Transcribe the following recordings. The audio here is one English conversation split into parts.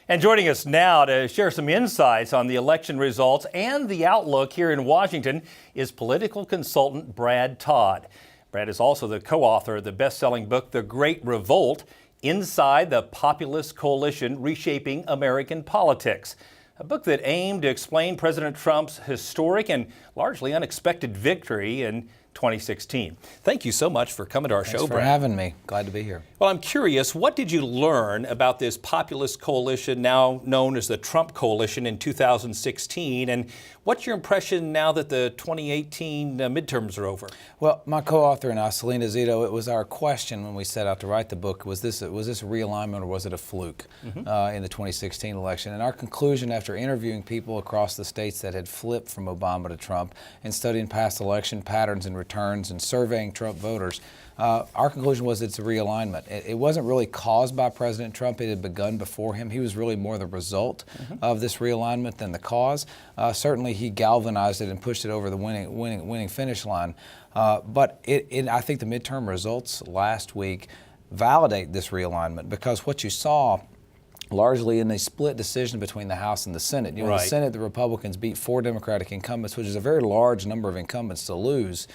And joining us now to share some insights on the election results and the outlook here in Washington is political consultant Brad Todd. Brad is also the co-author of the best-selling book, The Great Revolt, Inside the Populist Coalition Reshaping American Politics. A book that aimed to explain President Trump's historic and largely unexpected victory in 2016. Thank you so much for coming to our show, Brad. Thanks for having me. Glad to be here. Well, I'm curious, what did you learn about this populist coalition now known as the Trump coalition in 2016? And what's your impression now that the 2018 midterms are over? Well, my co-author and I, Selena Zito, it was our question when we set out to write the book, was this a realignment or was it a fluke in the 2016 election? And our conclusion after interviewing people across the states that had flipped from Obama to Trump and studying past election patterns and returns and surveying Trump voters, our conclusion was it's a realignment. It wasn't really caused by President Trump. It had begun before him. He was really more the result of this realignment than the cause. Certainly he galvanized it and pushed it over the winning finish line. But I think the midterm results last week validate this realignment, because what you saw largely in a split decision between the House and the Senate. You know, the Senate, the Republicans beat 4 Democratic incumbents, which is a very large number of incumbents to lose.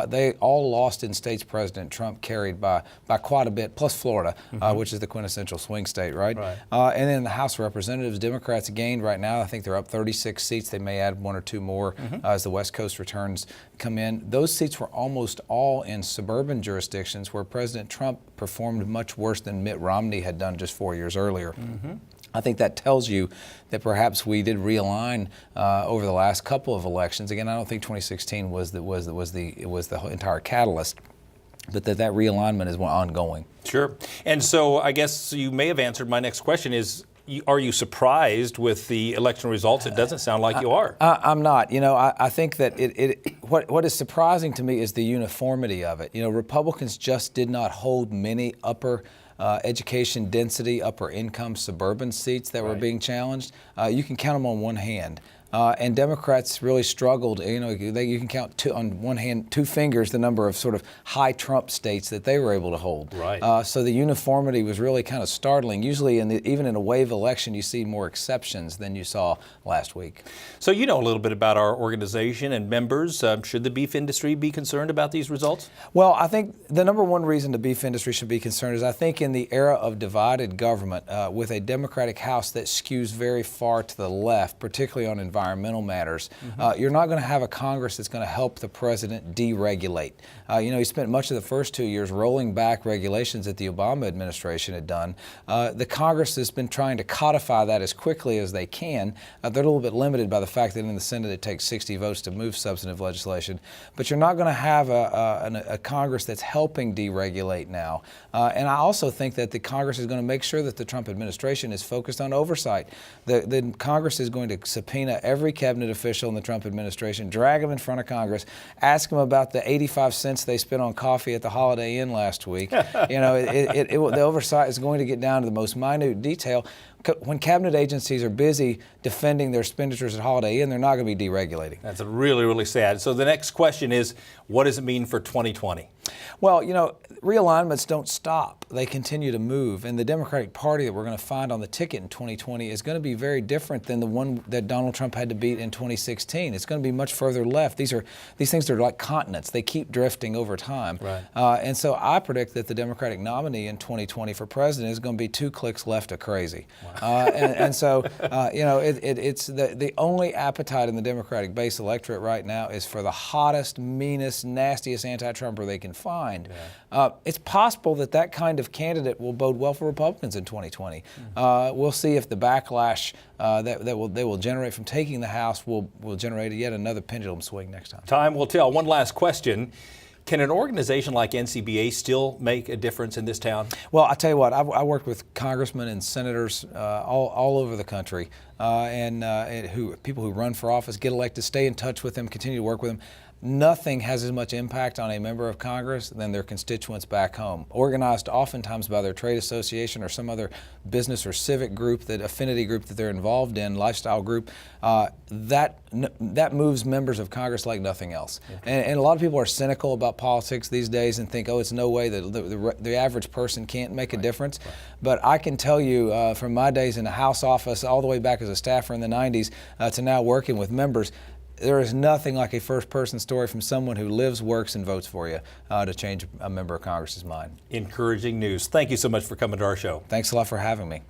They all lost in states President Trump carried by quite a bit, plus Florida, which is the quintessential swing state, right? And then the House of Representatives, Democrats gained right now. I think they're up 36 seats. They may add 1 or 2 more as the West Coast returns come in. Those seats were almost all in suburban jurisdictions where President Trump performed much worse than Mitt Romney had done just 4 years earlier. I think that tells you that perhaps we did realign over the last couple of elections. Again, I don't think 2016 was the entire catalyst, but that realignment is ongoing. Sure. And so I guess you may have answered my next question is, are you surprised with the election results? It doesn't sound like you are. I'm not. You know, I think that what is surprising to me is the uniformity of it. You know, Republicans just did not hold many upper education density, upper income suburban seats that were being challenged. You can count them on one hand. And Democrats really struggled. You know, you can count on one hand, 2 fingers, the number of sort of high Trump states that they were able to hold. So the uniformity was really kind of startling. Usually, even in a wave election, you see more exceptions than you saw last week. So you know a little bit about our organization and members. Should the beef industry be concerned about these results? Well, I think the number one reason the beef industry should be concerned is I think in the era of divided government, with a Democratic House that skews very far to the left, particularly on environmental matters, you're not going to have a Congress that's going to help the president deregulate. You know, he spent much of the first 2 years rolling back regulations that the Obama administration had done. The Congress has been trying to codify that as quickly as they can. They're a little bit limited by the fact that in the Senate it takes 60 votes to move substantive legislation. But you're not going to have a Congress that's helping deregulate now. And I also think that the Congress is going to make sure that the Trump administration is focused on oversight. The Congress is going to subpoena every cabinet official in the Trump administration, drag them in front of Congress, ask them about the 85 cents they spent on coffee at the Holiday Inn last week. You know, the oversight is going to get down to the most minute detail. When cabinet agencies are busy defending their expenditures at Holiday Inn, they're not going to be deregulating. That's really, really sad. So the next question is, what does it mean for 2020? Well, you know, realignments don't stop. They continue to move. And the Democratic Party that we're going to find on the ticket in 2020 is going to be very different than the one that Donald Trump had to beat in 2016. It's going to be much further left. These things are like continents. They keep drifting over time. And so I predict that the Democratic nominee in 2020 for president is going to be 2 clicks left of crazy. And so, you know, it's the only appetite in the Democratic base electorate right now is for the hottest, meanest, nastiest anti-Trumper they can find. It's possible that kind of candidate will bode well for Republicans in 2020. We'll see if the backlash that they will generate from taking the House will generate yet another pendulum swing next time. Time will tell. One last question. Can an organization like NCBA still make a difference in this town? Well, I tell you what, I worked with congressmen and senators all over the country, and people who run for office, get elected, stay in touch with them, continue to work with them. nothing has as much impact on a member of Congress than their constituents back home, organized oftentimes by their trade association or some other business or civic group, that affinity group that they're involved in, lifestyle group. That moves members of Congress like nothing else. And a lot of people are cynical about politics these days and think, oh, it's no way that the average person can't make a difference. But I can tell you from my days in the House office all the way back as a staffer in the 90s to now working with members, there is nothing like a first-person story from someone who lives, works, and votes for you to change a member of Congress's mind. Encouraging news. Thank you so much for coming to our show. Thanks a lot for having me.